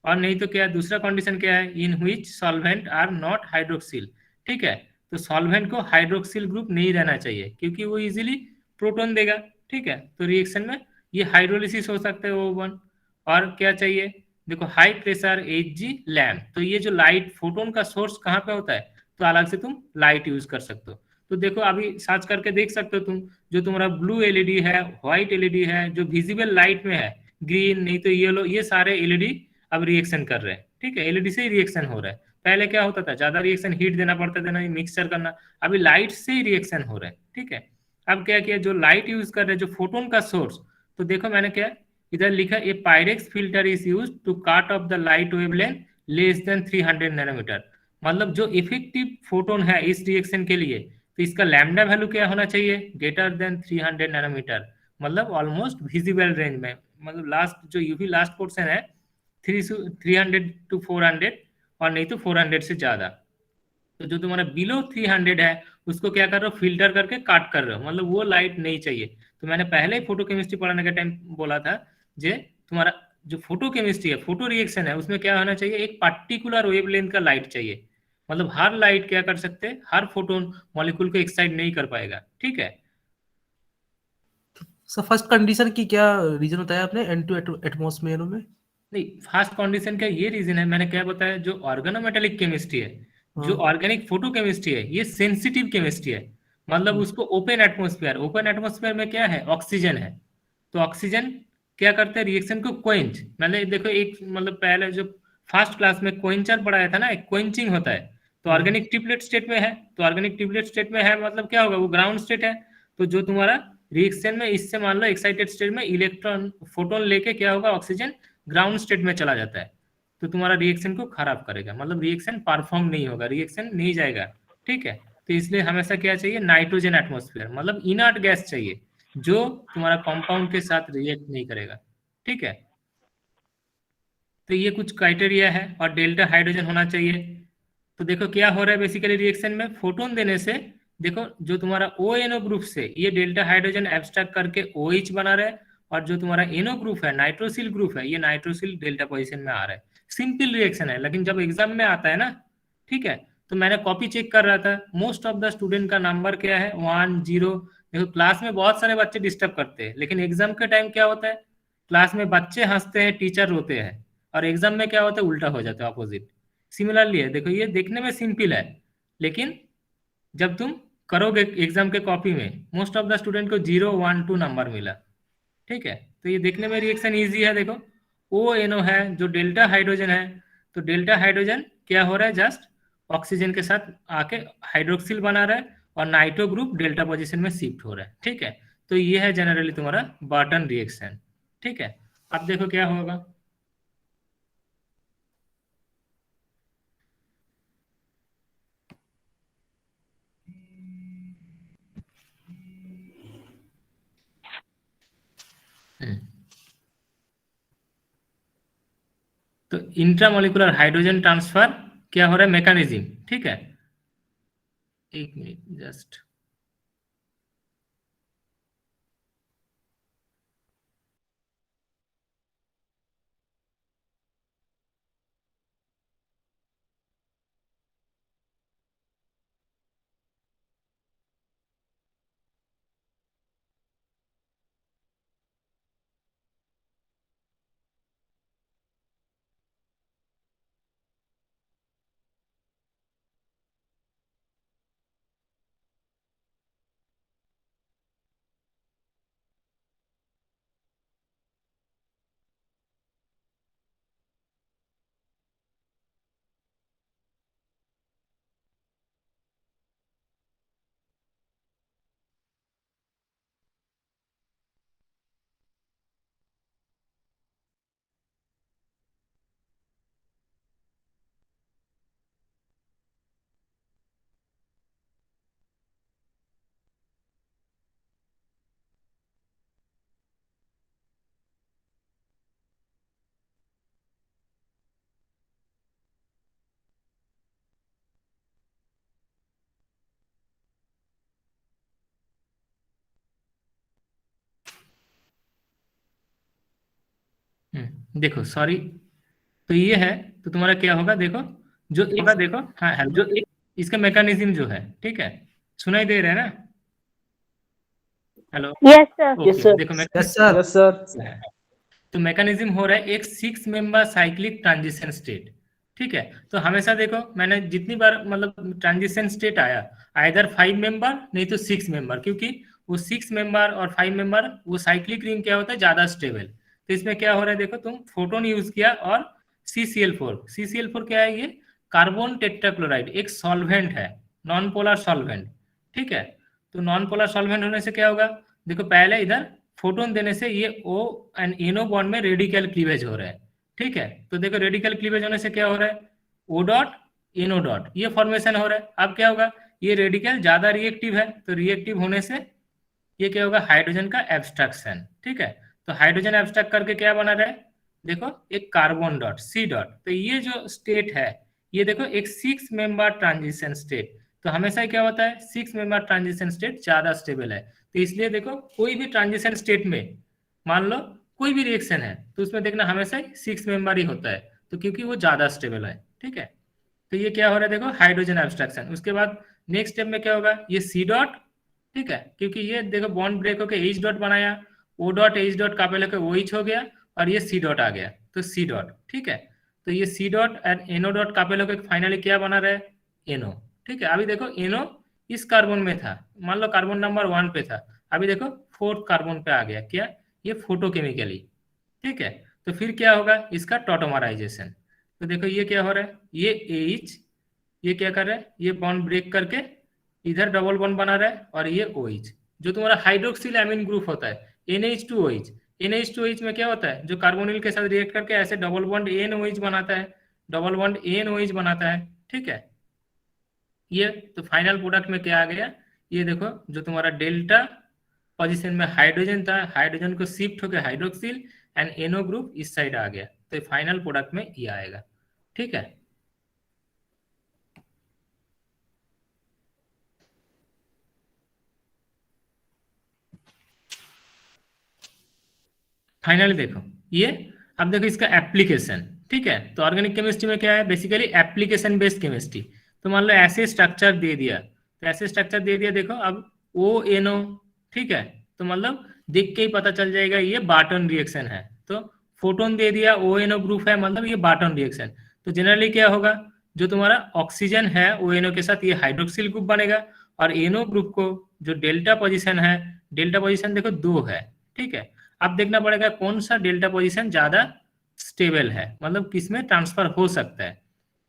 और नहीं तो क्या, दूसरा कंडीशन क्या है, in which solvent are not hydroxyl, ठीक है। तो सॉल्वेंट को हाइड्रोक्सिल ग्रुप नहीं रहना चाहिए, क्योंकि वो इजीली प्रोटॉन देगा, ठीक है। तो रिएक्शन में ये हाइड्रोलिसिस हो सकता है O1। और क्या चाहिए, देखो हाई प्रेशर Hg लैम्प। तो ये जो लाइट फोटोन का सोर्स कहाँ पे होता है, तो अलग से तुम लाइट यूज कर सकते हो। तो देखो अभी सर्च करके देख सकते हो तुम, जो तुम्हारा ब्लू एलईडी है, व्हाइट एलईडी है, जो विजिबल लाइट में है, ग्रीन नहीं तो येलो, ये सारे एलईडी अब रिएक्शन कर रहे हैं, ठीक है। एलईडी से ही रिएक्शन हो रहा है। पहले क्या होता था, ज्यादा रिएक्शन हीट देना पड़ता था, ना मिक्सचर करना, अभी लाइट से ही रिएक्शन हो रहा है, ठीक है। अब क्या किया, जो लाइट यूज कर रहे हैं, जो फोटोन का सोर्स, तो देखो मैंने क्या इधर लिखा, a Pyrex filter is used to cut off the light wavelength less than 300 nanometer. मतलब जो इफेक्टिव फोटोन है इस रिएक्शन के लिए, तो इसका लैम्डा वैल्यू क्या होना चाहिए, ग्रेटर देन 300 नैनोमीटर, मतलब ऑलमोस्ट विजिबल रेंज में, मतलब लास्ट जो यूवी लास्ट पोर्शन है 300 to 400, और नहीं तो 400 से ज्यादा। तो जो तुम्हारा बिलो 300 है उसको क्या कर रहे हो, फिल्टर करके काट कर रहे हो, मतलब वो लाइट नहीं चाहिए। तो मैंने पहले ही फोटोकेमिस्ट्री पढ़ाने के टाइम बोला था जे तुम्हारा जो फोटोकेमिस्ट्री है, फोटो रिएक्शन है, उसमें क्या होना चाहिए, एक पर्टिकुलर वेवलेंथ का लाइट चाहिए। मतलब हर लाइट क्या कर सकते हैं, हर फोटोन मॉलिक्यूल को एक्साइट नहीं कर पाएगा, ठीक है। सर फर्स्ट कंडीशन की क्या रीजन बताया आपने, N2 एटमॉस्फेयर में? नहीं, फास्ट कंडीशन का ये रीजन है, मैंने क्या बताया, जो ऑर्गेनोमेटेलिक केमिस्ट्री है, जो हाँ। ऑर्गेनिक फोटोकेमिस्ट्री है, ये सेंसिटिव केमिस्ट्री है। मतलब उसको ओपन एटमॉस्फेयर में क्या है, ऑक्सीजन है। तो ऑक्सीजन क्या करते हैं, रिएक्शन को क्वेंच, मतलब देखो एक मतलब पहले जो फर्स्ट क्लास में क्वेंचर पढ़ाया था ना, एक क्वेंचिंग होता है। तो ऑर्गेनिक ट्रिपलेट स्टेट में है, तो ऑर्गेनिक ट्रिपलेट स्टेट में है मतलब क्या होगा, वो ग्राउंड स्टेट है। तो जो तुम्हारा रिएक्शन में इससे मान लो एक्साइटेड स्टेट में इलेक्ट्रॉन फोटोन लेके क्या होगा, ऑक्सीजन ग्राउंड स्टेट में चला जाता है। तो तुम्हारा रिएक्शन को खराब करेगा, मतलब रिएक्शन परफॉर्म नहीं होगा, रिएक्शन नहीं जाएगा, ठीक है। तो इसलिए हमेशा क्या चाहिए, नाइट्रोजन एटमॉस्फेयर, मतलब इनर्ट गैस चाहिए जो तुम्हारा कंपाउंड के साथ रिएक्ट नहीं करेगा, ठीक है। तो ये कुछ क्राइटेरिया है, और डेल्टा हाइड्रोजन होना चाहिए। तो देखो क्या हो रहा है बेसिकली रिएक्शन में, फोटोन देने से देखो जो तुम्हारा ONO ग्रुप से ये डेल्टा हाइड्रोजन एब्स्ट्रैक्ट करके OH बना रहा है, और जो तुम्हारा NO ग्रुप है, नाइट्रोसिल ग्रुप है, ये नाइट्रोसिल डेल्टा पोजीशन में आ रहा है। सिंपल रिएक्शन है, लेकिन जब एग्जाम में आता है ना, ठीक है, तो मैंने कॉपी चेक कर रहा था, मोस्ट ऑफ द स्टूडेंट का नंबर क्या है, 1 0। देखो क्लास में बहुत सारे बच्चे डिस्टर्ब करते हैं, लेकिन एग्जाम के टाइम क्या होता है, क्लास में बच्चे हंसते हैं, टीचर रोते हैं, और एग्जाम में क्या होता है, उल्टा हो जाता है, अपोजिट। सिमिलरली है, देखो ये देखने में सिंपल है, लेकिन जब तुम करोगे एग्जाम के कॉपी में, मोस्ट ऑफ द स्टूडेंट को 0 1 2 नंबर मिला, ठीक है। तो ये देखने में रिएक्शन इजी है, देखो ONO है जो डेल्टा हाइड्रोजन है, तो डेल्टा हाइड्रोजन क्या हो रहा है, जस्ट ऑक्सीजन के साथ आके हाइड्रोक्सिल बना रहा है, और नाइट्रो ग्रुप डेल्टा पोजीशन में शिफ्ट हो रहा है, ठीक है। तो ये है जनरली तुम्हारा बर्टन रिएक्शन, ठीक है। अब देखो क्या होगा, तो इंट्रामोलिकुलर हाइड्रोजन ट्रांसफर क्या हो रहा है, मैकेनिज्म, ठीक है। एक मिनट जस्ट, देखो सॉरी, तो ये है, तो तुम्हारा क्या होगा, देखो जो एक, देखो हाँ हेलो, जो एक इसका मैकेनिज्म जो है, ठीक है, सुनाई दे रहा है ना, हेलो, यस सर। ओके, देखो यस सर। Yes sir. तो मैकेनिज्म हो रहा है एक 6 मेंबर साइक्लिक ट्रांजिशन स्टेट, ठीक है। तो हमेशा देखो मैंने जितनी बार मतलब ट्रांजिशन स्टेट आया, आइदर 5 मेंबर नहीं तो 6 मेंबर, क्योंकि वो 6 मेंबर और 5 मेंबर वो साइक्लिक रिंग क्या होता है, ज्यादा स्टेबल। तो इसमें क्या हो रहा है, देखो तुम फोटोन यूज किया, और CCl4 क्या है, ये कार्बन टेट्राक्लोराइड, एक सॉल्वेंट है, नॉन पोलर सॉल्वेंट, ठीक है। तो नॉन पोलर सॉल्वेंट होने से क्या होगा, देखो पहले इधर फोटोन देने से ये O एंड NO बॉन्ड में रेडिकल क्लीवेज हो रहा है, ठीक है। तो देखो रेडिकल क्लीवेज होने से क्या हो रहा है, O डॉट NO डॉट ये फॉर्मेशन हो रहा है। अब क्या होगा, ये रेडिकल ज्यादा रिएक्टिव है, तो रिएक्टिव होने से ये क्या होगा, हाइड्रोजन का एब्स्ट्रैक्शन, ठीक है। तो हाइड्रोजन एब्स्ट्रैक्ट करके क्या बना रहा है, देखो एक कार्बन डॉट C डॉट। तो ये जो स्टेट है, ये देखो एक 6 मेंबर ट्रांजिशन स्टेट, तो हमेशा क्या होता है 6 मेंबर ट्रांजिशन स्टेट ज्यादा स्टेबल है। तो इसलिए देखो कोई भी ट्रांजिशन स्टेट में मान लो कोई भी रिएक्शन है तो उसमें देखना हमेशा 6 मेंबर ही होता है, तो क्योंकि वो ज्यादा स्टेबल है। ठीक है, तो ये क्या हो रहा है देखो हाइड्रोजन एब्स्ट्रैक्शन। उसके बाद नेक्स्ट स्टेप में क्या होगा, ये सी डॉट, ठीक है, क्योंकि ये देखो बॉन्ड ब्रेक होकर एच डॉट बनाया, O dot H dot couple होकर ओ एच हो गया और ये सी डॉट आ गया, तो सी डॉट। ठीक है, तो ये C dot and NO dot couple होकर फाइनली क्या बना रहा है, एनओ। ठीक है, अभी देखो एनओ इस कार्बन में था, मान लो कार्बन नंबर 1 पे था, अभी देखो 4th कार्बन पे आ गया, क्या, ये फोटोकेमिकली। ठीक है, तो फिर क्या होगा इसका टॉटोमराइजेशन। तो देखो ये क्या हो रहा है, ये एच, ये क्या कर रहा है, ये बॉन्ड ब्रेक करके इधर डबल बॉन्ड बना रहा है और ये OH, जो तुम्हारा हाइड्रोक्सिल एमीन ग्रुप होता है NH2OH। NH2OH में क्या होता है, जो कार्बोनिल के साथ रिएक्ट करके ऐसे डबल बॉन्ड NOH बनाता है, डबल बॉन्ड NOH बनाता है। ठीक है, ये तो फाइनल प्रोडक्ट में क्या आ गया, ये देखो जो तुम्हारा डेल्टा पोजीशन में हाइड्रोजन था, हाइड्रोजन को शिफ्ट होकर हाइड्रोक्सिल एंड NO ग्रुप इस साइड आ गया, तो फाइनल प्रोडक्ट में ये आएगा। ठीक है, फाइनली देखो ये, अब देखो इसका एप्लीकेशन। ठीक है, तो ऑर्गेनिक केमिस्ट्री में क्या है, बेसिकली एप्लीकेशन बेस्ड केमिस्ट्री। तो मान लो ऐसे स्ट्रक्चर दे दिया, तो ऐसे स्ट्रक्चर दे दिया, देखो अब ONO। ठीक है, तो मतलब देख के ही पता चल जाएगा ये बार्टन रिएक्शन है। तो फोटोन दे दिया, ONO ग्रुप है, मतलब ये बार्टन रिएक्शन। तो जनरली क्या होगा, जो तुम्हारा ऑक्सीजन है ONO के साथ ये हाइड्रोक्सिल ग्रुप बनेगा, और NO ग्रुप को जो डेल्टा पोजिशन है, डेल्टा पोजिशन देखो 2 है। ठीक है, अब देखना पड़ेगा कौन सा डेल्टा पोजीशन ज्यादा स्टेबल है, मतलब किसमें ट्रांसफर हो सकता है।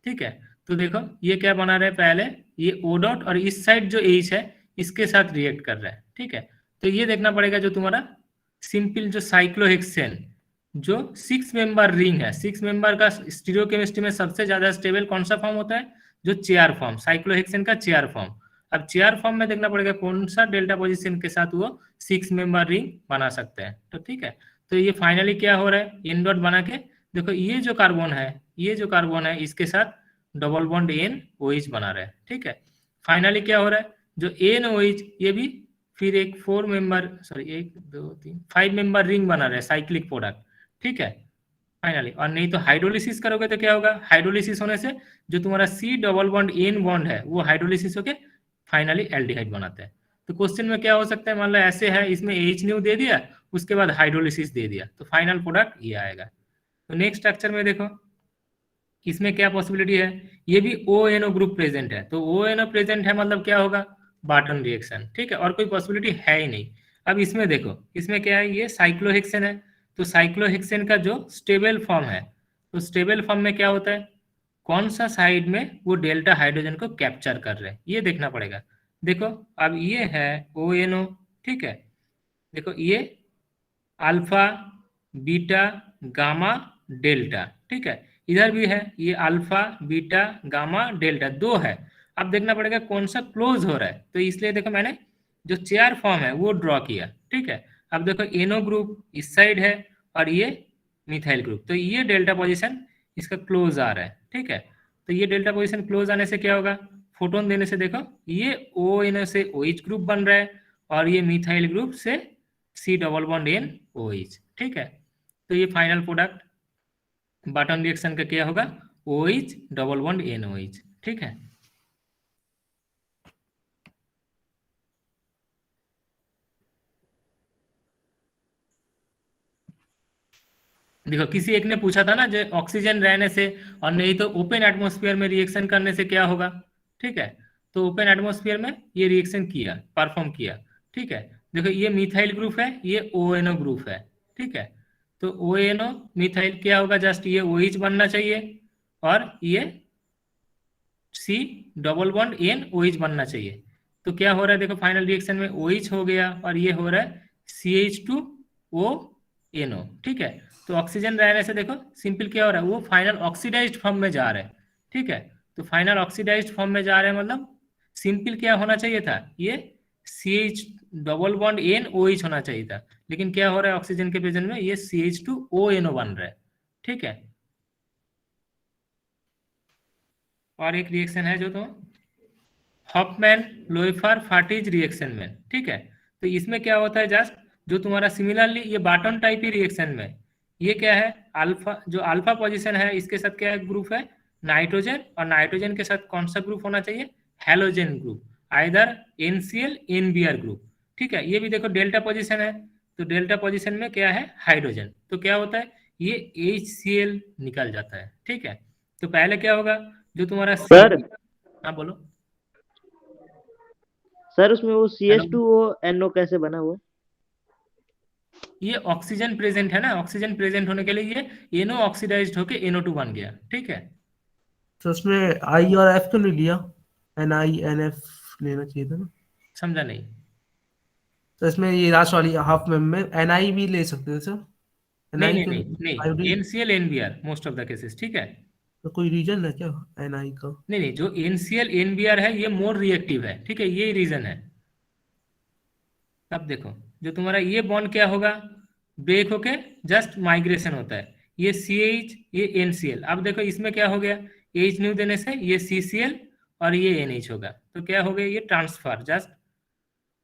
ठीक है, तो देखो ये क्या बना रहा है, पहले ये O डॉट और इस साइड जो H है इसके साथ रिएक्ट कर रहा है। ठीक है, तो ये देखना पड़ेगा जो तुम्हारा सिंपल जो साइक्लोहेक्सेन जो 6 मेंबर रिंग है, 6 मेंबर का स्टीरियोकेमिस्ट्री में सबसे ज्यादा स्टेबल कौन सा फॉर्म होता है, जो चेयर फॉर्म, साइक्लोहेक्सेन का चेयर फॉर्म। अब चेयर फॉर्म में देखना पड़ेगा कौन सा डेल्टा पोजीशन के साथ वो 6 मेंबर रिंग बना सकते हैं। तो ठीक है, तो ये फाइनली क्या हो रहा है, एन डॉट बना के देखो ये जो कार्बन है, ये जो कार्बन है इसके साथ डबल बॉन्ड NOH बना रहा है। ठीक है, फाइनली क्या हो रहा है, जो NOH ये भी फिर एक 4 मेंबर, सॉरी 1 2 3 5 मेंबर रिंग बना रहा है, साइक्लिक प्रोडक्ट। ठीक है, फाइनली, और नहीं तो हाइड्रोलिसिस करोगे तो क्या होगा, हाइड्रोलिसिस होने से जो तुम्हारा C double bond N bond है वो हाइड्रोलिसिस होके फाइनली एल्डिहाइड बनाते हैं। तो क्वेश्चन में क्या हो सकता है, मान लो ऐसे है, इसमें H न्यू दे दिया, उसके बाद हाइड्रोलिसिस दे दिया, तो फाइनल प्रोडक्ट ये आएगा। तो नेक्स्ट स्ट्रक्चर में देखो इसमें क्या पॉसिबिलिटी है, ये भी ONO ग्रुप प्रेजेंट है, तो ONO प्रेजेंट है मतलब क्या होगा, बार्टन रिएक्शन। ठीक है, और कोई पॉसिबिलिटी है ही नहीं। अब इसमें देखो, इसमें क्या है, ये साइक्लोहेक्सेन है, तो साइक्लोहेक्सेन का जो स्टेबल फॉर्म है, तो स्टेबल फॉर्म में क्या होता है, कौन सा साइड में वो डेल्टा हाइड्रोजन को कैप्चर कर रहे हैं, ये देखना पड़ेगा। देखो अब ये है ONO। ठीक है, देखो ये अल्फा बीटा गामा डेल्टा। ठीक है, इधर भी है ये अल्फा बीटा गामा डेल्टा, 2 है। अब देखना पड़ेगा कौन सा क्लोज हो रहा है, तो इसलिए देखो मैंने जो चेयर फॉर्म है वो ड्रॉ किया। ठीक है, अब देखो NO ग्रुप इस साइड है और ये मिथाइल ग्रुप, तो ये डेल्टा पोजीशन इसका क्लोज आ रहा है। ठीक है, तो ये डेल्टा पोजीशन क्लोज आने से क्या होगा, फोटोन देने से देखो ये ONO से OH ग्रुप बन रहा है और ये मिथाइल ग्रुप से C डबल बॉन्ड NOH। ठीक है, तो ये फाइनल प्रोडक्ट बार्टन रिएक्शन का क्या होगा, OH डबल बॉन्ड NOH। ठीक है, देखो किसी एक ने पूछा था ना, जो ऑक्सीजन रहने से और नहीं तो ओपन एटमॉस्फेयर में रिएक्शन करने से क्या होगा। ठीक है, तो ओपन एटमॉस्फेयर में ये रिएक्शन किया, परफॉर्म किया। ठीक है, देखो ये मिथाइल ग्रुप है, ये ONO ग्रुप है। ठीक है, तो ONO मिथाइल क्या होगा, जस्ट ये OH बनना चाहिए और ये C डबल बॉन्ड NOH बनना चाहिए। तो क्या हो रहा है, देखो फाइनल रिएक्शन में OH हो गया और ये हो रहा है CH2ONO। ठीक है, तो ऑक्सीजन रहने से देखो सिंपल क्या हो रहा है, वो फाइनल ऑक्सीडाइज्ड फॉर्म में जा रहा है। ठीक है, तो फाइनल ऑक्सीडाइज्ड फॉर्म में जा रहे हैं, मतलब सिंपल क्या होना चाहिए था, ये CH डबल बॉन्ड NOH होना चाहिए था, लेकिन क्या हो रहा है ऑक्सीजन के प्रेजेंस में ये CH2ONO बन रहा है। ठीक है, और एक रिएक्शन है जो तो हॉफमैन लोइफर फार्टिज रिएक्शन में, ठीक है। तो इसमें क्या होता है, जस्ट जो तुम्हारा सिमिलरली ये बाटन टाइप ही रिएक्शन में, ये क्या है, अल्फा, जो अल्फा पोजीशन है इसके साथ क्या ग्रुप है, नाइट्रोजन, और नाइट्रोजन के साथ कौन सा ग्रुप होना चाहिए, halogen group, either NCl NBr group, ठीक है। ये भी देखो डेल्टा पोजीशन है, तो डेल्टा पोजीशन में क्या है, हाइड्रोजन, तो क्या होता है, ये HCl निकल जाता है, ठीक है। तो पहले क्या होगा, जो तुम्हारा सर हाँ बोलो सर उसमें वो हेलो, CH2O कैसे बना वो? ये ऑक्सीजन प्रेजेंट है ना, ऑक्सीजन प्रेजेंट होने के लिए ये NO ऑक्सीडाइज्ड होके NO2 बन गया, ठीक है। तो उसमें आई और एफ क्यों नहीं लिया, NiNF लेना चाहिए था ना। समझा नहीं, तो इसमें ये लास्ट वाली हाफ में Na भी ले सकते थे सर, नहीं Na नहीं क्यों नहीं नहीं, नहीं, iodine. NCl NBr most of the cases, ठीक है। तो कोई रीजन है क्या Na का? नहीं नहीं, जो NCl NBr है ये मोर रिएक्टिव है, ठीक है, यही रीजन है। अब देखो, जो तुम्हारा ये बॉन्ड क्या होगा, ब्रेक होके जस्ट माइग्रेशन होता है, ये CH ये NCl, अब देखो इसमें क्या हो गया, H न्यू देने से ये CCl और ये NH होगा, तो क्या हो गया, ये ट्रांसफर, जस्ट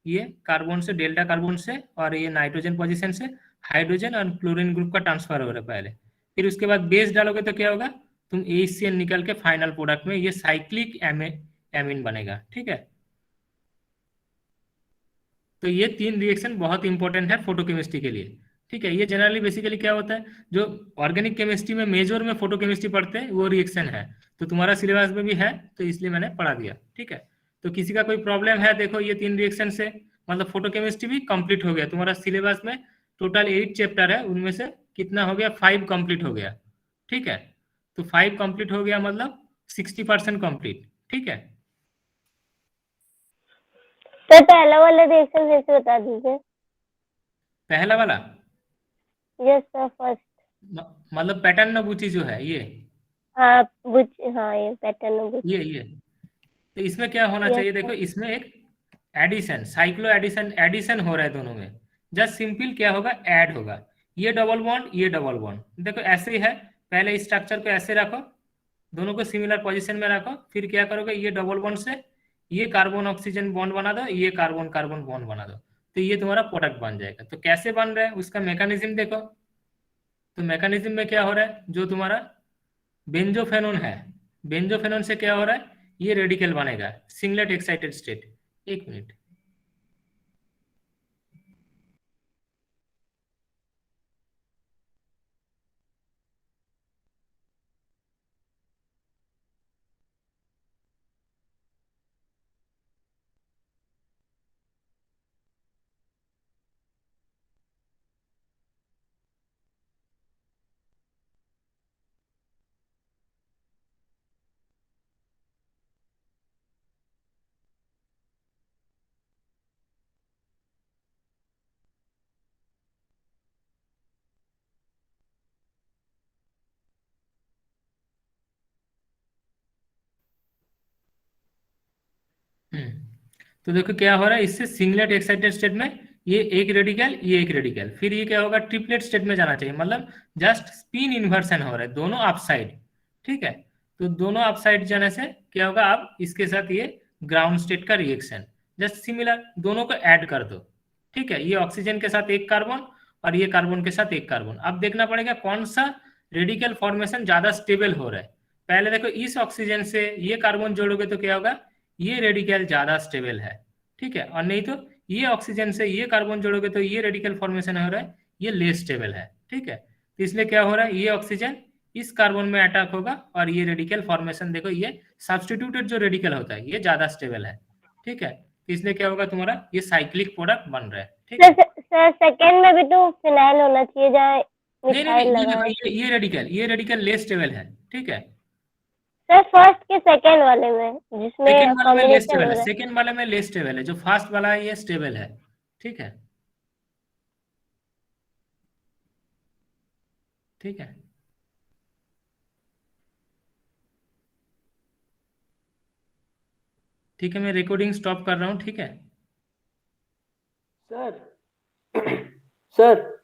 ये कार्बन से, डेल्टा कार्बन से, और ये नाइट्रोजन पोजीशन से हाइड्रोजन और क्लोरीन ग्रुप का ट्रांसफर हो रहा है पहले, फिर उसके बाद बेस डालोगे तो क्या होगा, तुम HCl निकल के फाइनल प्रोडक्ट में ये साइक्लिक एमीन बनेगा, ठीक है। तो ये 3 रिएक्शन बहुत इंपॉर्टेंट है फोटोकेमिस्ट्री के लिए, ठीक है। ये जनरली बेसिकली क्या होता है, जो ऑर्गेनिक केमिस्ट्री में मेजर में फोटोकेमिस्ट्री पढ़ते हैं वो रिएक्शन है, तो तुम्हारा सिलेबस में भी है, तो इसलिए मैंने पढ़ा दिया, ठीक है। तो किसी का कोई प्रॉब्लम है, देखो ये 3 रिएक्शन से मतलब फोटोकेमिस्ट्री भी कंप्लीट हो गया तुम्हारा सिलेबस में, टोटल 8 चैप्टर है, उनमें से कितना हो गया, 5 कंप्लीट हो गया, ठीक है। तो 5 कंप्लीट हो गया मतलब 60% कंप्लीट, ठीक है। सर पहला वाला रिएक्शन जैसे बता दीजिए। पहला वाला यस सर, फर्स्ट। मतलब पैटर्न नोबुची जो है ये हाँ हाँ, ये पैटर्न ये तो इसमें क्या होना यस चाहिए, सर। देखो इसमें एक एडिशन, साइक्लो एडिशन हो रहा है दोनों में, जस्ट सिंपल क्या होगा, ऐड होगा, ये डबल बॉन्ड ये डबल बॉन्ड, देखो ऐसे ही है, पहले स्ट्रक्चर को ऐसे रखो, दोनों को सिमिलर पोजीशन में रखो, फिर क्या करोगे, ये डबल बॉन्ड से ये कार्बन ऑक्सीजन बॉन्ड बना दो, ये कार्बन कार्बन बॉन्ड बना दो, तो ये तुम्हारा प्रोडक्ट बन जाएगा। तो कैसे बन रहा है उसका मैकेनिज्म देखो, तो मैकेनिज्म में क्या हो रहा है, जो तुम्हारा बेंजोफेनोन है, बेंजोफेनोन से क्या हो रहा है, ये रेडिकल बनेगा, सिंगलेट एक्साइटेड स्टेट, एक मिनट, तो देखो क्या हो रहा है, इससे सिंगलेट एक्साइटेड स्टेट में ये एक रेडिकल ये एक रेडिकल, फिर ये क्या होगा, ट्रिपलेट स्टेट में जाना चाहिए, मतलब जस्ट स्पिन इन्वर्सन हो रहा है दोनों अपसाइड, ठीक है। तो दोनों अपसाइड जाने से क्या होगा, अब इसके साथ ये ग्राउंड स्टेट का रिएक्शन, जस्ट सिमिलर दोनों को ऐड कर दो, ठीक है। ये ऑक्सीजन के साथ एक कार्बन और ये कार्बन के साथ एक कार्बन, अब देखना पड़ेगा कौन सा रेडिकल फॉर्मेशन ज्यादा स्टेबल हो रहा है, पहले देखो इस ऑक्सीजन से ये कार्बन जोड़ोगे तो क्या होगा, ये रेडिकल ज्यादा स्टेबल है, ठीक है, और नहीं तो ये ऑक्सीजन से ये कार्बन जोड़ोगे तो ये रेडिकल फॉर्मेशन हो रहा है, ये लेस स्टेबल है, ठीक है। तो इसलिए क्या हो रहा है, ये ऑक्सीजन इस कार्बन में अटैक होगा और ये रेडिकल फॉर्मेशन देखो, ये सब्स्टिट्यूटेड जो रेडिकल होता है ये ज्यादा स्टेबल है, ठीक है। तो इसलिए क्या होगा, तुम्हारा ये साइक्लिक प्रोडक्ट बन रहा है, ठीक है। सर सेकंड में भी तो फिनाइल होना चाहिए जहाँ नहीं नहीं मिथाइल नहीं, ये लगा देखो है। ये रेडिकल लेस स्टेबल है, ठीक है। सर फर्स्ट के सेकंड वाले में जिसमें सेकेंड वाले में लेस कॉम्बिनेशन स्टेबल हो है, रहा है। सेकेंड वाले में लेस स्टेबल है, जो फास्ट वाला है ये स्टेबल है, ठीक है, ठीक है। ठीक है, मैं रिकॉर्डिंग स्टॉप कर रहा हूँ, ठीक है। Sir sir